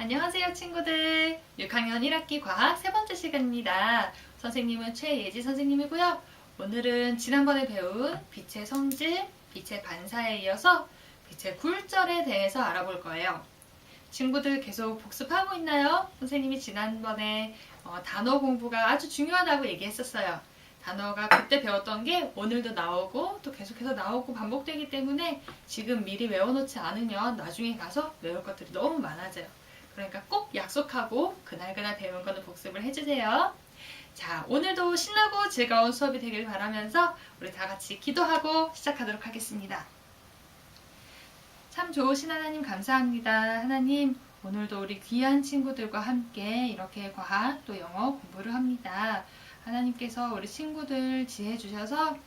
안녕하세요 친구들. 6학년 1학기 과학 세 번째 시간입니다. 선생님은 최예지 선생님이고요. 오늘은 지난번에 배운 빛의 성질, 빛의 반사에 이어서 빛의 굴절에 대해서 알아볼 거예요. 친구들 계속 복습하고 있나요? 선생님이 지난번에 단어 공부가 아주 중요하다고 얘기했었어요. 단어가 그때 배웠던 게 오늘도 나오고 또 계속해서 나오고 반복되기 때문에 지금 미리 외워놓지 않으면 나중에 가서 외울 것들이 너무 많아져요. 그러니까 꼭 약속하고 그날그날 배운 거는 복습을 해주세요. 자, 오늘도 신나고 즐거운 수업이 되길 바라면서 우리 다 같이 기도하고 시작하도록 하겠습니다. 참 좋으신 하나님 감사합니다. 하나님, 오늘도 우리 귀한 친구들과 함께 이렇게 과학 또 영어 공부를 합니다. 하나님께서 우리 친구들 지혜 주셔서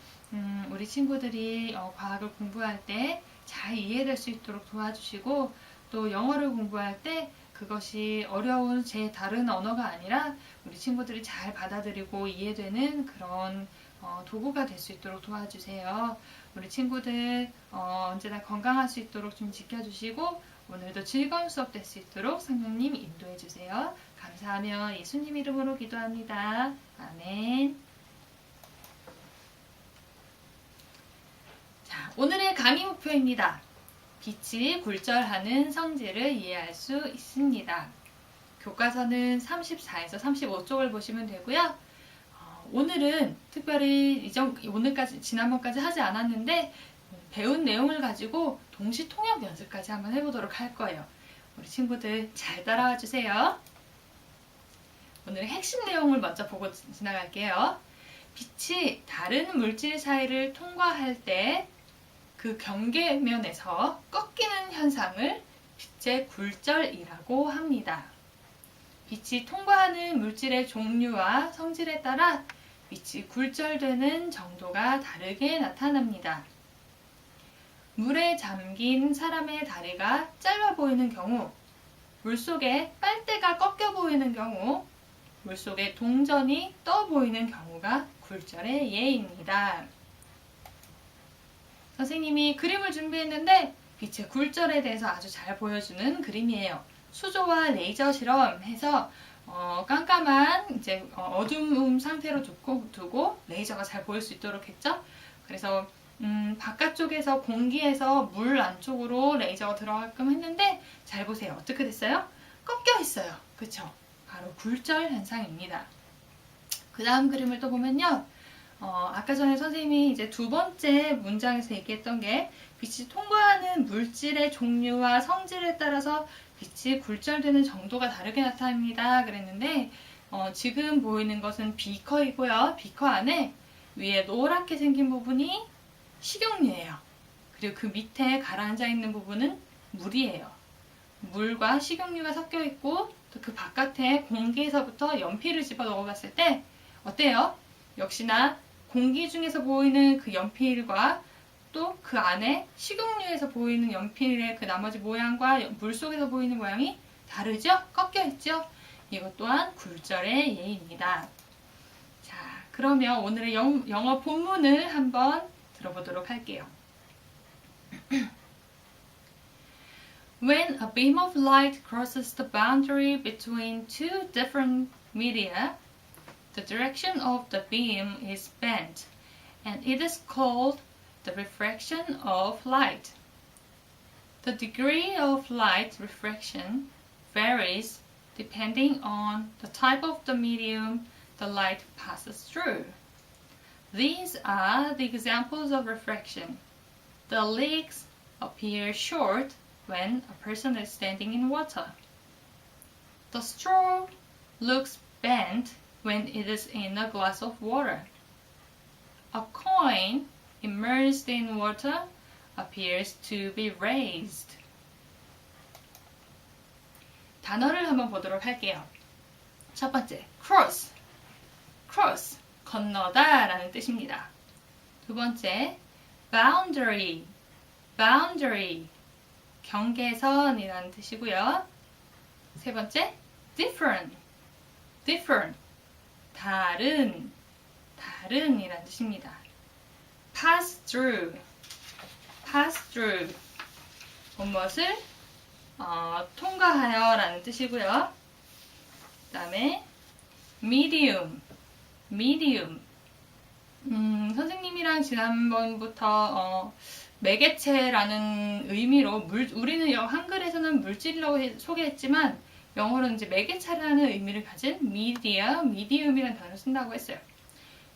우리 친구들이 과학을 공부할 때 잘 이해될 수 있도록 도와주시고 또 영어를 공부할 때 그것이 어려운 제 다른 언어가 아니라 우리 친구들이 잘 받아들이고 이해되는 그런 도구가 될 수 있도록 도와주세요. 우리 친구들 언제나 건강할 수 있도록 좀 지켜주시고 오늘도 즐거운 수업 될 수 있도록 성령님 인도해 주세요. 감사하며 예수님 이름으로 기도합니다. 아멘. 자, 오늘의 강의 목표입니다. 빛이 굴절하는 성질을 이해할 수 있습니다. 교과서는 34에서 35쪽을 보시면 되고요. 오늘은 특별히 오늘까지 지난번까지 하지 않았는데 배운 내용을 가지고 동시 통역 연습까지 한번 해보도록 할 거예요. 우리 친구들 잘 따라와 주세요. 오늘의 핵심 내용을 먼저 보고 지나갈게요. 빛이 다른 물질 사이를 통과할 때 그 경계면에서 꺾이는 현상을 빛의 굴절이라고 합니다. 빛이 통과하는 물질의 종류와 성질에 따라 빛이 굴절되는 정도가 다르게 나타납니다. 물에 잠긴 사람의 다리가 짧아 보이는 경우, 물속에 빨대가 꺾여 보이는 경우, 물속에 동전이 떠 보이는 경우가 굴절의 예입니다. 선생님이 그림을 준비했는데 빛의 굴절에 대해서 아주 잘 보여주는 그림이에요. 수조와 레이저 실험해서 깜깜한 어두운 상태로 두고 레이저가 잘 보일 수 있도록 했죠. 그래서 바깥쪽에서 공기에서 물 안쪽으로 레이저가 들어가게끔 했는데 잘 보세요. 어떻게 됐어요? 꺾여 있어요. 그쵸? 바로 굴절 현상입니다. 그 다음 그림을 또 보면요. 아까 전에 선생님이 이제 두 번째 문장에서 얘기했던 게 빛이 통과하는 물질의 종류와 성질에 따라서 빛이 굴절되는 정도가 다르게 나타납니다. 그랬는데 지금 보이는 것은 비커이고요. 비커 안에 위에 노랗게 생긴 부분이 식용유예요. 그리고 그 밑에 가라앉아 있는 부분은 물이에요. 물과 식용유가 섞여 있고 또 그 바깥에 공기에서부터 연필을 집어 넣어봤을 때 어때요? 역시나 공기 중에서 보이는 그 연필과 또 그 안에 식용유에서 보이는 연필의 그 나머지 모양과 물 속에서 보이는 모양이 다르죠? 꺾여 있죠? 이것 또한 굴절의 예입니다. 자, 그러면 오늘의 영어 본문을 한번 들어보도록 할게요. When a beam of light crosses the boundary between two different media, the direction of the beam is bent, and it is called the refraction of light. The degree of light refraction varies depending on the type of the medium the light passes through. These are the examples of refraction. The legs appear short when a person is standing in water. The straw looks bent when it is in a glass of water. A coin immersed in water appears to be raised. 단어를 한번 보도록 할게요. 첫 번째, cross. cross, 건너다 라는 뜻입니다. 두 번째, boundary. boundary, 경계선이라는 뜻이고요. 세 번째, different. different, 다른, 다른이라는 뜻입니다. pass through, pass through, 무엇을 통과하여 라는 뜻이고요. 그 다음에 medium, medium. 선생님이랑 지난번부터 매개체라는 의미로 우리는 한글에서는 물질이라고 소개했지만 영어로는 이제 매개체라는 의미를 가진 media, medium이라는 단어를 쓴다고 했어요.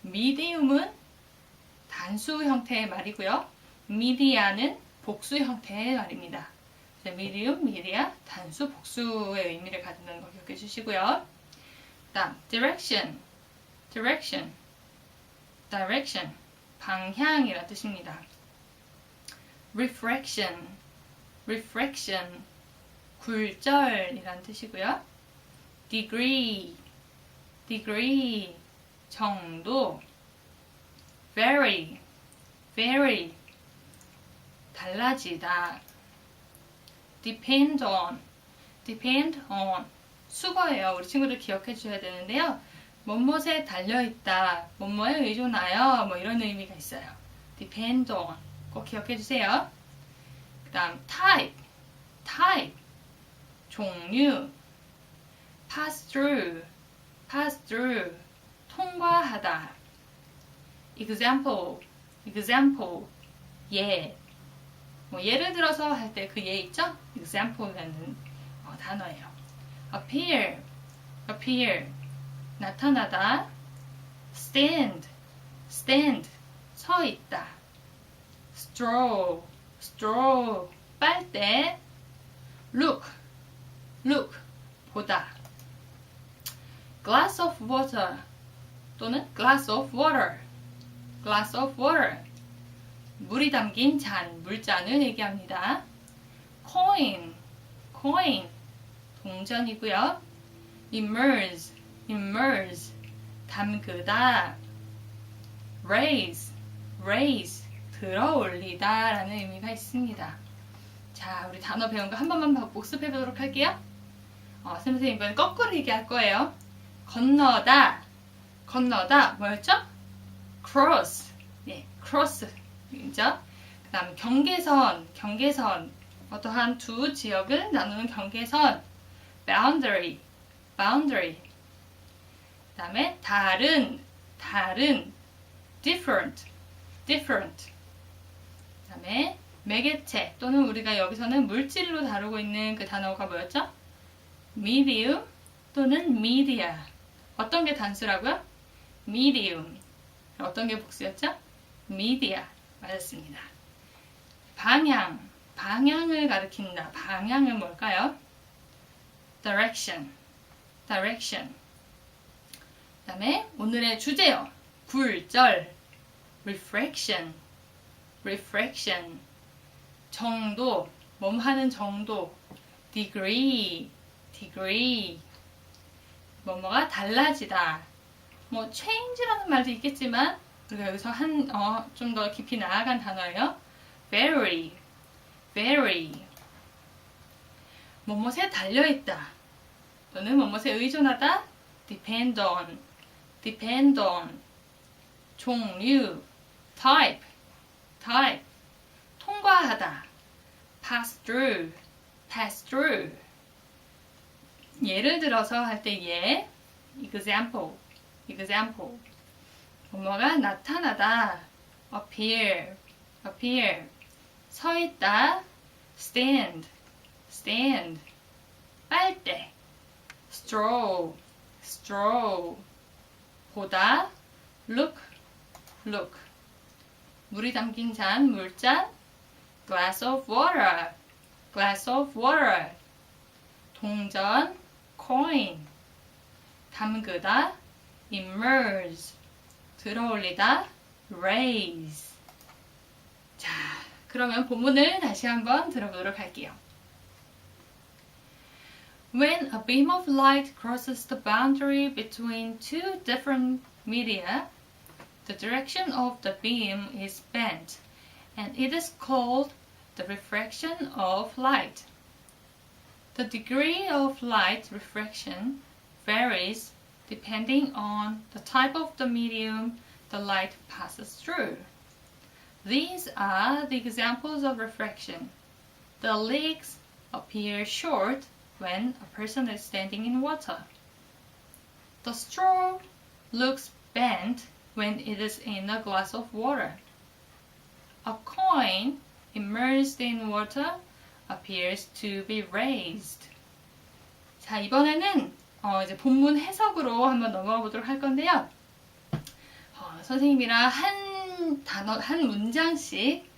medium은 단수 형태의 말이고요. media는 복수 형태의 말입니다. medium, media, 단수, 복수의 의미를 가진다는 거 기억해 주시고요. 다음, direction, direction, direction, 방향이라는 뜻입니다. refraction, refraction, 굴절이라는 뜻이고요. degree, degree, 정도. vary, vary, 달라지다. depend on, depend on, 수거예요. 우리 친구들 기억해 주셔야 되는데요. 뭐뭐에 달려있다, 뭐뭐에 의존하여, 뭐 이런 의미가 있어요. depend on, 꼭 기억해 주세요. 그 다음 type, type, 종류. pass through, pass through, 통과하다. example, example, 예. 뭐 예를 들어서 할 때 그 예 있죠? example라는 단어예요. appear, appear, 나타나다. stand, stand, 서 있다. straw, straw, 빨대. look, look, 보다. glass of water 또는 glass of water, glass of water, 물이 담긴 잔, 물잔을 얘기합니다. coin, coin, 동전이고요. immerse, immerse, 담그다. raise, raise, 들어올리다 라는 의미가 있습니다. 자, 우리 단어 배운 거 한 번만 복습해 보도록 할게요. 선생님 이번엔 거꾸로 얘기할 거예요. 건너다, 건너다, 뭐였죠? cross, 예, cross, 그죠? 그 다음 경계선, 경계선, 어떠한 두 지역을 나누는 경계선, boundary, boundary. 그 다음에 다른, 다른, different, different. 그 다음에 매개체 또는 우리가 여기서는 물질로 다루고 있는 그 단어가 뭐였죠? medium 또는 media. 어떤 게 단수라고요? medium. 어떤 게 복수였죠? media. 맞았습니다. 방향, 방향을 가리킨다. 방향은 뭘까요? direction, direction. 그 다음에 오늘의 주제요. 굴절, refraction, refraction. 정도, 몸 하는 정도. degree, degree. 뭐뭐가 달라지다. 뭐 change라는 말도 있겠지만 우리가 여기서 좀 더 깊이 나아간 단어예요. vary, vary. 뭐뭐에 달려있다 또는 뭐뭐에 의존하다. depend on, depend on. 종류, type, type. 통과하다. pass through, pass through. 예를 들어서 할 때 예, example, example. 뭐뭐가 나타나다. appear, appear. 서 있다. stand, stand. 빨대. straw, straw. 보다. look, look. 물이 담긴 잔, 물잔. glass of water, glass of water. 동전, coin. 담그다. immerse. 들어올리다. raise. 자, 그러면 본문을 다시 한번 들어보도록 할게요. When a beam of light crosses the boundary between two different media, the direction of the beam is bent, and it is called the refraction of light. The degree of light refraction varies depending on the type of the medium the light passes through. These are the examples of refraction: the leaks, appear short when a person is standing in water. The straw looks bent when it is in a glass of water. A coin immersed in water appears to be raised. 자, 이번에는 이제 본문 해석으로 한번 넘어가 보도록 할 건데요. 선생님이랑 한 단어, 한 문장씩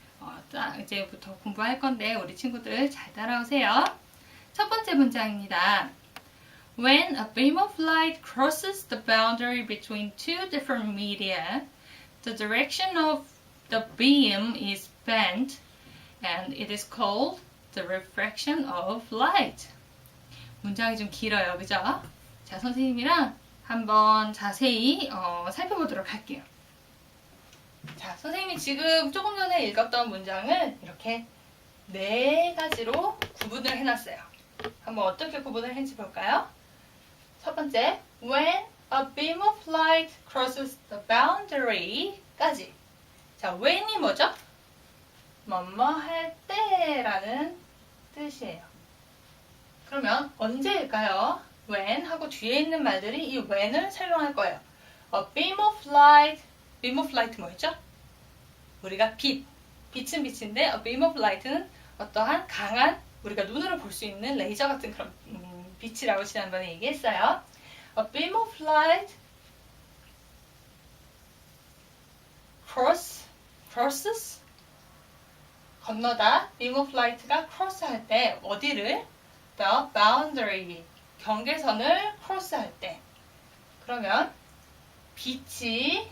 이제부터 공부할 건데 우리 친구들 잘 따라오세요. 첫 번째 문장입니다. When a beam of light crosses the boundary between two different media, the direction of the beam is bent and it is called the refraction of light. 문장이 좀 길어요, 그죠? 자, 선생님이랑 한번 자세히 살펴보도록 할게요. 자, 선생님이 지금 조금 전에 읽었던 문장을 이렇게 네 가지로 구분을 해놨어요. 한번 어떻게 구분을 했는지 볼까요? 첫 번째, when a beam of light crosses the boundary까지. 자, when이 뭐죠? 뭐뭐 할 때라는 뜻이에요. 그러면 언제일까요? when 하고 뒤에 있는 말들이 이 when을 사용할 거예요. A beam of light. beam of light 뭐였죠? 우리가 빛은 빛인데 a beam of light는 어떠한 강한 우리가 눈으로 볼 수 있는 레이저 같은 그런 빛이라고 지난번에 얘기했어요. A beam of light crosses 건너다. beam of light가 cross 할 때 어디를? The boundary 경계선을 cross 할 때. 그러면 빛이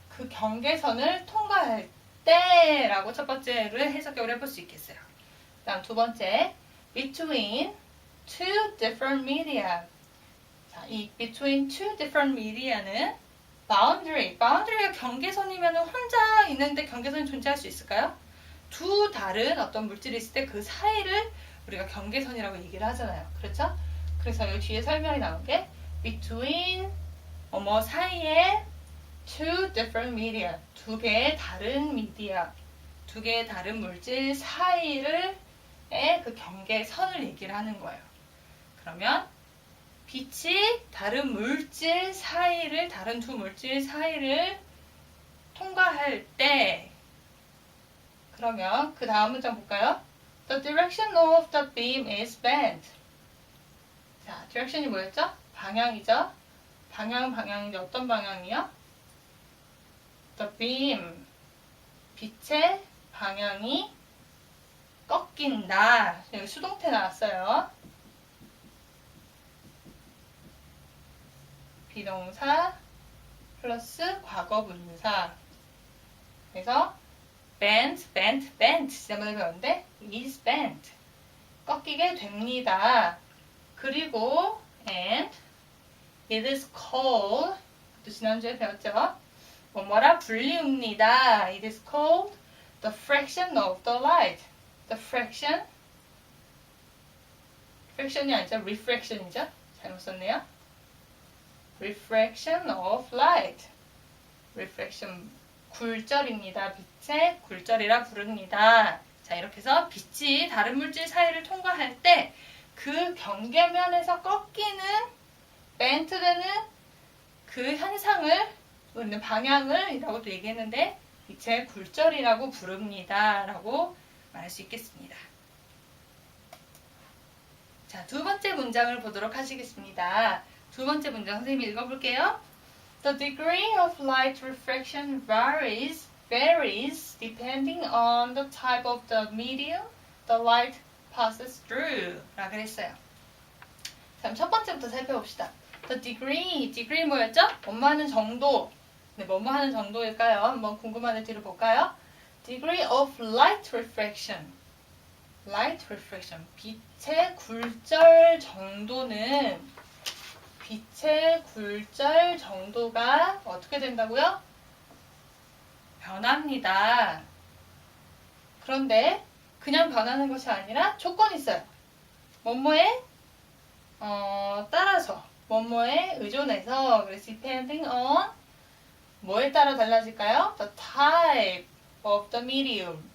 그 경계선을 통과할 때라고 첫 번째를 해석을 해볼 수 있겠어요. 다음 두 번째, between two different media. 자, 이 between two different media는 boundary가 경계선이면 혼자 있는데 경계선이 존재할 수 있을까요? 두 다른 어떤 물질이 있을 때 그 사이를 우리가 경계선이라고 얘기를 하잖아요. 그렇죠? 그래서 여기 뒤에 설명이 나온 게 between 뭐뭐 사이에 two different media, 두 개의 다른 미디어, 두 개의 다른 물질 사이를 그 경계선을 얘기를 하는 거예요. 그러면 빛이 다른 물질 사이를, 다른 두 물질 사이를 통과할 때, 그러면 그 다음 문장 볼까요? The direction of the beam is bent. 자, direction이 뭐였죠? 방향이죠? 방향인데 어떤 방향이요? The beam, 빛의 방향이 꺾인다. 여기 수동태 나왔어요. 비동사 플러스 과거분사. 그래서 bent. 지난번에 배웠는데 is bent. 꺾이게 됩니다. 그리고 and it is called. 또 지난주에 배웠죠? 뭐뭐라 불리웁니다. It is called the fraction of the light. The fraction이 아니죠. refraction이죠. 잘못 썼네요. refraction of light. refraction 굴절입니다. 빛의 굴절이라 부릅니다. 자, 이렇게 해서 빛이 다른 물질 사이를 통과할 때 그 경계면에서 꺾이는 bent되는 그 현상을 우리는 방향을 이라고도 얘기했는데 빛의 굴절이라고 부릅니다. 라고 말할 수 있겠습니다. 자, 두 번째 문장을 보도록 하시겠습니다. 두 번째 문장 선생님이 읽어볼게요. The degree of light refraction varies depending on the type of the medium the light passes through. 라 그랬어요. 그럼 첫 번째부터 살펴봅시다. The degree 뭐였죠? 뭐뭐 하는 정도. 네, 뭐뭐 하는 정도일까요? 한번 궁금한 애들을 볼까요? Degree of light refraction. 빛의 굴절 정도가 어떻게 된다고요? 변합니다. 그런데 그냥 변하는 것이 아니라 조건이 있어요. 뭐뭐에 따라서, 뭐뭐에 의존해서. 그래서 depending on 뭐에 따라 달라질까요? The type of the medium.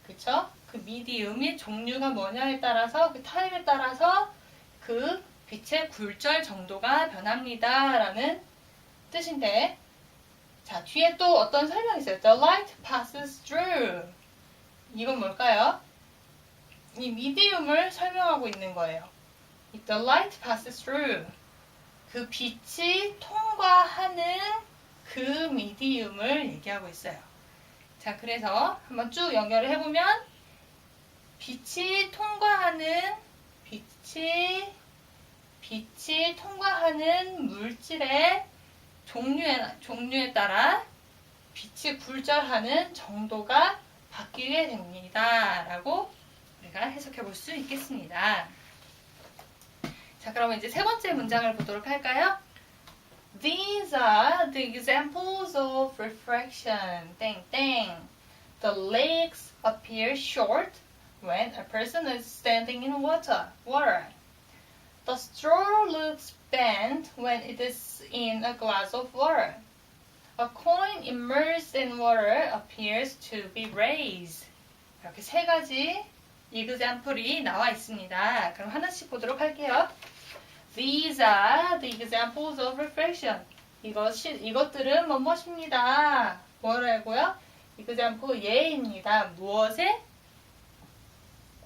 그쵸? 그 미디움이 종류가 뭐냐에 따라서 그 타입에 따라서 그 빛의 굴절 정도가 변합니다 라는 뜻인데, 자, 뒤에 또 어떤 설명이 있어요. The light passes through. 이건 뭘까요? 이 미디움을 설명하고 있는 거예요. The light passes through. 그 빛이 통과하는 그 미디움을 얘기하고 있어요. 자, 그래서 한번 쭉 연결을 해보면 빛이 통과하는 물질의 종류에 따라 빛이 굴절하는 정도가 바뀌게 됩니다 라고 우리가 해석해 볼 수 있겠습니다. 자, 그러면 이제 세 번째 문장을 보도록 할까요? These are the examples of refraction. 땡땡. The legs appear short when a person is standing in water. The straw looks bent when it is in a glass of water. A coin immersed in water appears to be raised. 이렇게 세 가지 example이 나와 있습니다. 그럼 하나씩 보도록 할게요. These are the examples of refraction. 이것들은 무엇입니다. 뭐라고요? example 예입니다. 무엇의?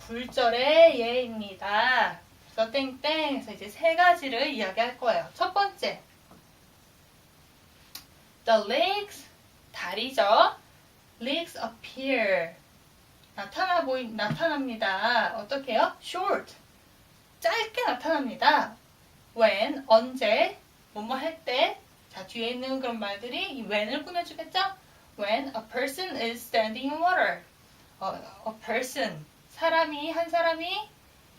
굴절의 예입니다. 그래서 땡땡에서 이제 세 가지를 이야기할 거예요. 첫 번째, the legs, 다리죠. legs appear, 나타납니다. 어떻게요? short, 짧게 나타납니다. when, 언제, 뭐뭐 할 때. 자, 뒤에 있는 그런 말들이 이 when을 꾸며주겠죠? when a person is standing in water. A person, 한 사람이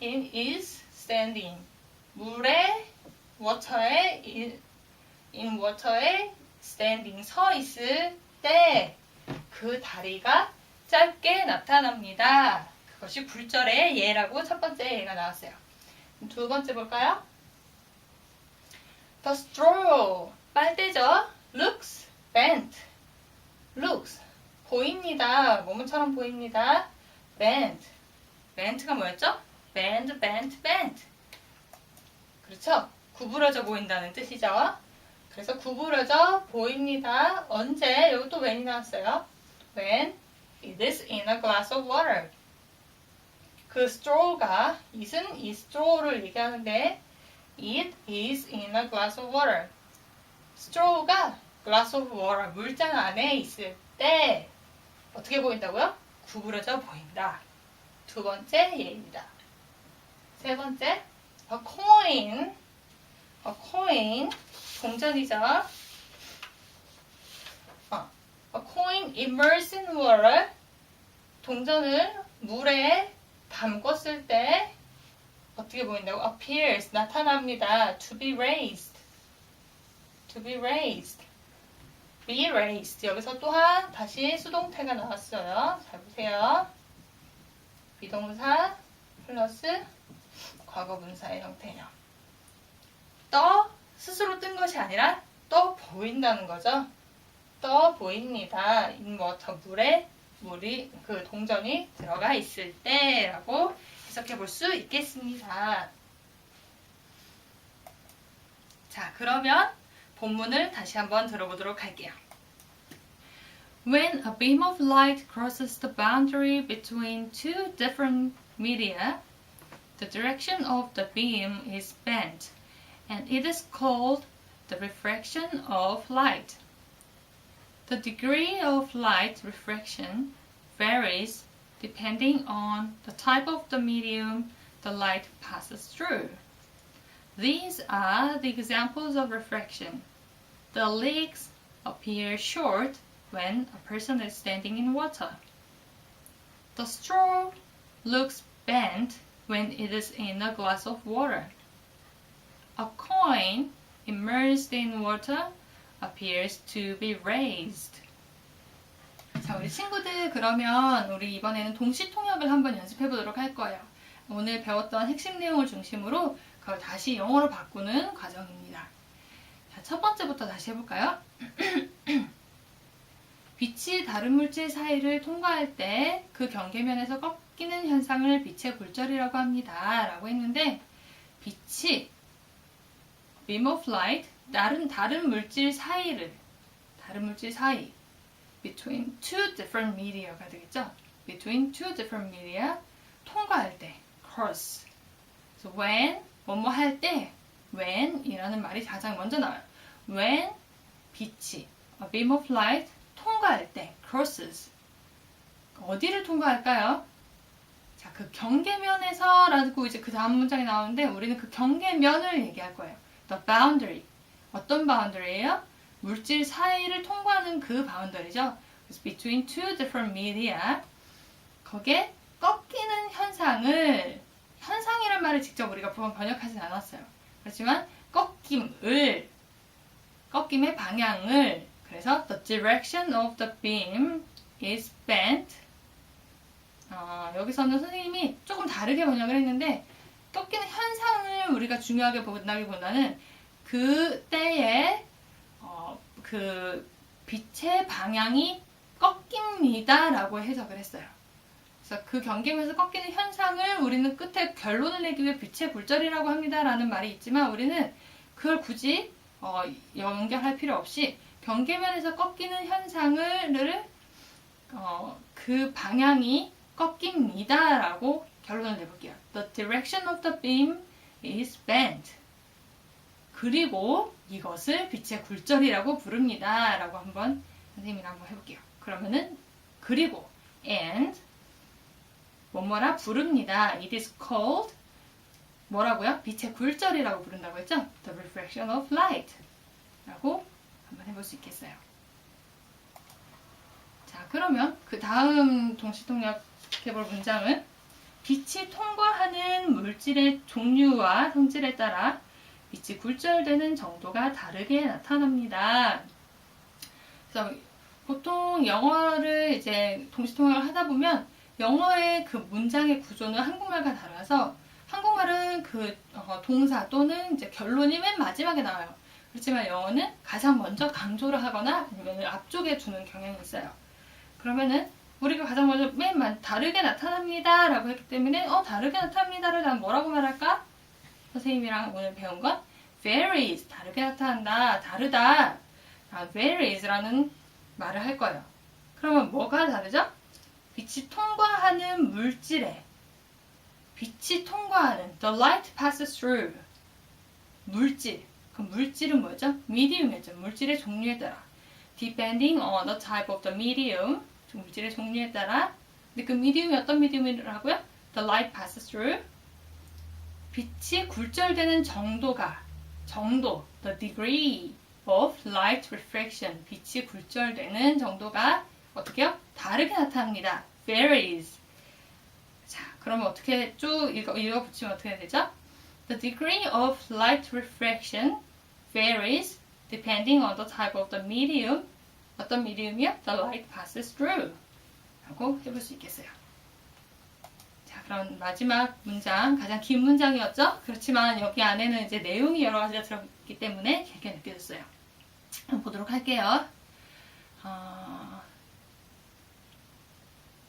is standing, 물에, water에, in water에 standing, 서 있을 때 그 다리가 짧게 나타납니다. 그것이 굴절의 예라고 첫 번째 예가 나왔어요. 두 번째 볼까요? The straw, 빨대죠. looks bent. looks, 보입니다. 뭐뭐처럼 보입니다. bent. bent가 뭐였죠? bend. 그렇죠? 구부러져 보인다는 뜻이죠. 그래서 구부러져 보입니다. 언제? 여기 또 when이 나왔어요. When it is in a glass of water. 그 straw가, it은 이 straw를 얘기하는데 it is in a glass of water. straw가 glass of water, 물잔 안에 있을 때 어떻게 보인다고요? 구부러져 보인다. 두 번째 예입니다. 세 번째, a coin, 동전이죠. A coin immersed in water, 동전을 물에 담궜을 때 어떻게 보인다고? appears, 나타납니다. to be raised. be raised. 여기서 또한 다시 수동태가 나왔어요. 잘 보세요. 비동사 플러스 과거분사의 형태예요. 스스로 뜬 것이 아니라 떠 보인다는 거죠. 떠 보입니다. in water, 물에 그 동전이 들어가 있을 때라고 해석해 볼 수 있겠습니다. 자, 그러면 본문을 다시 한번 들어보도록 할게요. When a beam of light crosses the boundary between two different media, the direction of the beam is bent, and it is called the refraction of light. The degree of light refraction varies depending on the type of the medium the light passes through. These are the examples of refraction. The legs appear short when a person is standing in water. The straw looks bent when it is in a glass of water. A coin immersed in water appears to be raised. 자, 우리 친구들, 그러면 우리 이번에는 동시 통역을 한번 연습해 보도록 할 거예요. 오늘 배웠던 핵심 내용을 중심으로 그걸 다시 영어로 바꾸는 과정입니다. 자, 첫 번째부터 다시 해볼까요? 빛이 다른 물질 사이를 통과할 때 그 경계면에서 꺾이는 현상을 빛의 굴절이라고 합니다. 라고 했는데 빛이 beam of light, 다른 물질 사이 between two different media가 되겠죠. between two different media 통과할 때 cross. 그래서 when 뭐뭐 할 때 when 이라는 말이 가장 먼저 나와요. when 빛이 a beam of light 통과할 때 crosses 어디를 통과할까요? 자, 그 경계면에서라고 이제 그 다음 문장이 나오는데 우리는 그 경계면을 얘기할 거예요. The boundary. 어떤 boundary예요? 물질 사이를 통과하는 그 boundary죠. 그래서 between two different media 거기에 꺾이는 현상이란 말을 직접 우리가 번역하진 않았어요. 그렇지만 꺾임의 방향을 그래서 the direction of the beam is bent. 여기서는 선생님이 조금 다르게 번역을 했는데 꺾이는 현상을 우리가 중요하게 본다기보다는 그때에 그 빛의 방향이 꺾입니다 라고 해석을 했어요. 그래서 그 경계면에서 꺾이는 현상을 우리는 끝에 결론을 내기 위해 빛의 굴절이라고 합니다 라는 말이 있지만 우리는 그걸 굳이 연결할 필요 없이 경계면에서 꺾이는 현상을 그 방향이 꺾입니다 라고 결론을 내볼게요. The direction of the beam is bent. 그리고 이것을 빛의 굴절이라고 부릅니다 라고 한번 선생님이랑 한번 해볼게요. 그러면은 그리고 and 뭐뭐라 부릅니다. It is called 뭐라고요? 빛의 굴절이라고 부른다고 했죠? The refraction of light 라고 한번 해볼 수 있겠어요. 자, 그러면 그 다음 동시통역해볼 문장은 빛이 통과하는 물질의 종류와 성질에 따라 빛이 굴절되는 정도가 다르게 나타납니다. 그래서 보통 영어를 이제 동시통역을 하다 보면 영어의 그 문장의 구조는 한국말과 달라서 한국말은 그 동사 또는 이제 결론이 맨 마지막에 나와요. 그렇지만 영어는 가장 먼저 강조를 하거나 아니면 앞쪽에 주는 경향이 있어요. 그러면은 우리가 가장 먼저 다르게 나타납니다 라고 했기 때문에 다르게 나타납니다를 난 뭐라고 말할까? 선생님이랑 오늘 배운 건 varies, 다르게 나타난다, 다르다, varies라는 말을 할 거예요. 그러면 뭐가 다르죠? 빛이 통과하는 물질에 빛이 통과하는 the light passes through 물질, 그 물질은 뭐죠? medium이었죠. 물질의 종류에 따라 depending on the type of the medium 물질의 종류에 따라 근데 그 medium이 어떤 medium이라고요? The light passes through 빛이 굴절되는 정도 the degree of light refraction 빛이 굴절되는 정도가 어떻게요? 다르게 나타납니다. varies. 자, 그러면 어떻게 쭉 읽어붙이면 어떻게 되죠? The degree of light refraction varies depending on the type of the medium. 어떤 medium이요? The light passes through. 라고 해볼 수 있겠어요. 자, 그럼 마지막 문장, 가장 긴 문장이었죠? 그렇지만 여기 안에는 이제 내용이 여러 가지가 들어있기 때문에 길게 느껴졌어요. 한번 보도록 할게요.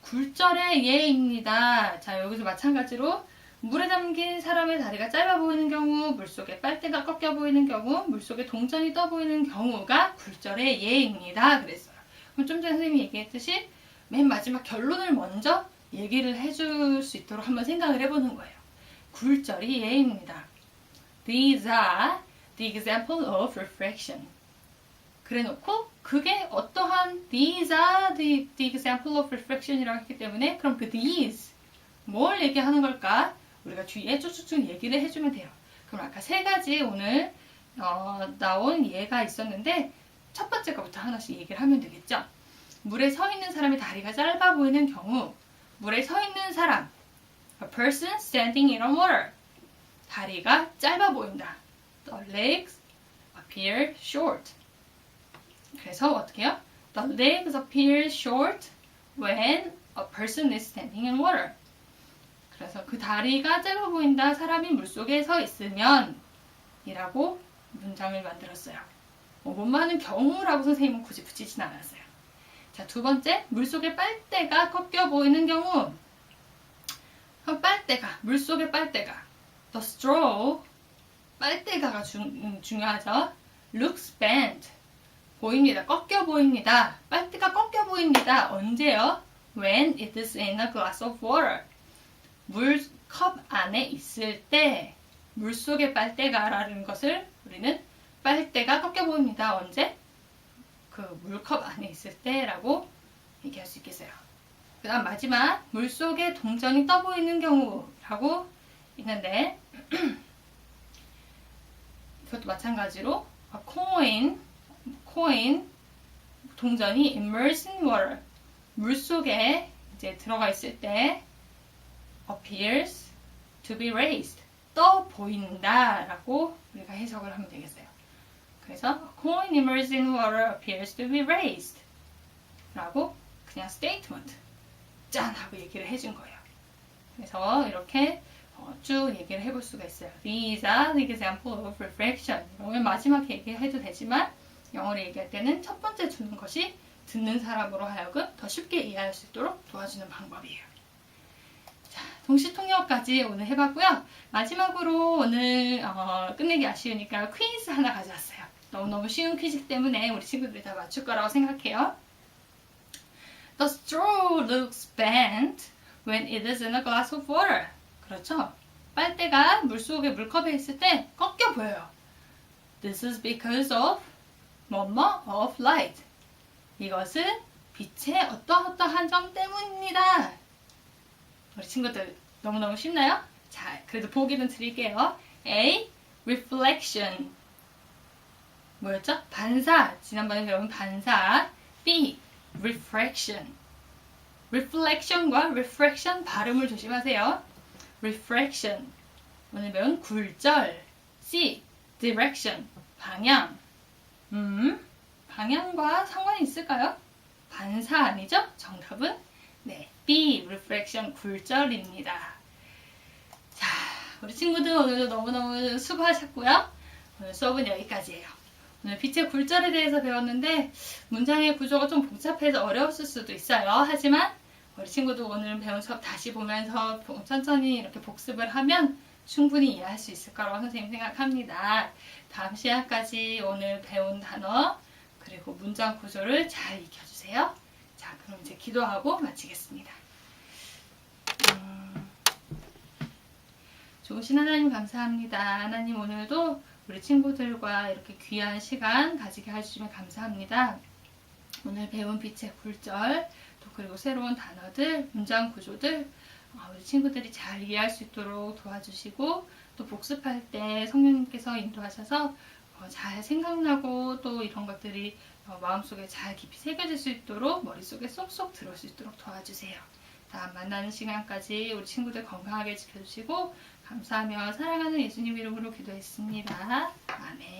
굴절의 예입니다. 자, 여기서 마찬가지로 물에 담긴 사람의 다리가 짧아 보이는 경우, 물속에 빨대가 꺾여 보이는 경우, 물속에 동전이 떠 보이는 경우가 굴절의 예입니다. 그랬어요. 그럼 좀 전에 선생님이 얘기했듯이 맨 마지막 결론을 먼저 얘기를 해줄 수 있도록 한번 생각을 해보는 거예요. 굴절이 예입니다. These are the example of refraction. 그래놓고 그게 어떠한 these are the example of refraction 이라고 했기 때문에 그럼 그 these 뭘 얘기하는 걸까? 우리가 뒤에 쭉쭉쭉 얘기를 해주면 돼요. 그럼 아까 세 가지 오늘 나온 예가 있었는데 첫 번째 거부터 하나씩 얘기를 하면 되겠죠. 물에 서 있는 사람의 다리가 짧아 보이는 경우 물에 서 있는 사람 a person standing in water 다리가 짧아 보인다. The legs appear short. 그래서 어떻게 해요? The legs appear short when a person is standing in water. 그래서 그 다리가 짧아 보인다. 사람이 물속에 서 있으면 이라고 문장을 만들었어요. 뭐뭐하는 경우라고 선생님은 굳이 붙이진 않았어요. 자, 두 번째, 물속에 빨대가 꺾여 보이는 경우. 빨대가, 물속에 빨대가. The straw, 빨대가가 중요하죠. looks bent, 보입니다. 꺾여 보입니다. 빨대가 꺾여 보입니다. 언제요? When it is in a glass of water. 물컵 안에 있을 때 물속의 빨대가라는 것을 우리는 빨대가 꺾여 보입니다. 언제? 그 물컵 안에 있을 때라고 얘기할 수 있겠어요. 그 다음 마지막, 물속에 동전이 떠 보이는 경우라고 있는데 이것도 마찬가지로 coin, 동전이 immersed in water, 물속에 이제 들어가 있을 때 appears to be raised, 떠 보인다 라고 우리가 해석을 하면 되겠어요. 그래서 coin immersed in water appears to be raised 라고 그냥 statement 짠 하고 얘기를 해준 거예요. 그래서 이렇게 쭉 얘기를 해볼 수가 있어요. These are the example of reflection. 이러면 마지막에 얘기해도 되지만 영어로 얘기할 때는 첫 번째 주는 것이 듣는 사람으로 하여금 더 쉽게 이해할 수 있도록 도와주는 방법이에요. 자, 동시통역까지 오늘 해봤고요. 마지막으로 오늘 끝내기 아쉬우니까 퀴즈 하나 가져왔어요. 너무너무 쉬운 퀴즈 때문에 우리 친구들이 다 맞출 거라고 생각해요. The straw looks bent when it is in a glass of water. 그렇죠? 빨대가 물속에 물컵에 있을 때 꺾여 보여요. This is because of 뭐뭐 of light. 이것은 빛의 어떠어떠한 점 때문입니다. 우리 친구들 너무너무 쉽나요? 자, 그래도 보기는 드릴게요. A. Reflection. 뭐였죠? 반사. 지난번에 배운 반사. B. Refraction. Reflection과 Refraction 발음을 조심하세요. Refraction. 오늘 배운 굴절. C. Direction. 방향. 방향과 상관이 있을까요? 반사 아니죠? 정답은 네, B. Refraction. 굴절입니다. 자, 우리 친구들 오늘도 너무너무 수고하셨고요. 오늘 수업은 여기까지예요. 오늘 빛의 굴절에 대해서 배웠는데 문장의 구조가 좀 복잡해서 어려웠을 수도 있어요. 하지만 우리 친구도 오늘 배운 수업 다시 보면서 천천히 이렇게 복습을 하면 충분히 이해할 수 있을 거라고 선생님 생각합니다. 다음 시간까지 오늘 배운 단어 그리고 문장 구조를 잘 익혀주세요. 자, 그럼 이제 기도하고 마치겠습니다. 좋으신 하나님 감사합니다. 하나님 오늘도 우리 친구들과 이렇게 귀한 시간 가지게 해주시면 감사합니다. 오늘 배운 빛의 굴절, 또 그리고 새로운 단어들, 문장 구조들 우리 친구들이 잘 이해할 수 있도록 도와주시고 또 복습할 때 성령님께서 인도하셔서 잘 생각나고 또 이런 것들이 마음속에 잘 깊이 새겨질 수 있도록 머릿속에 쏙쏙 들어올 수 있도록 도와주세요. 다음 만나는 시간까지 우리 친구들 건강하게 지켜주시고 감사하며 사랑하는 예수님 이름으로 기도했습니다. 아멘.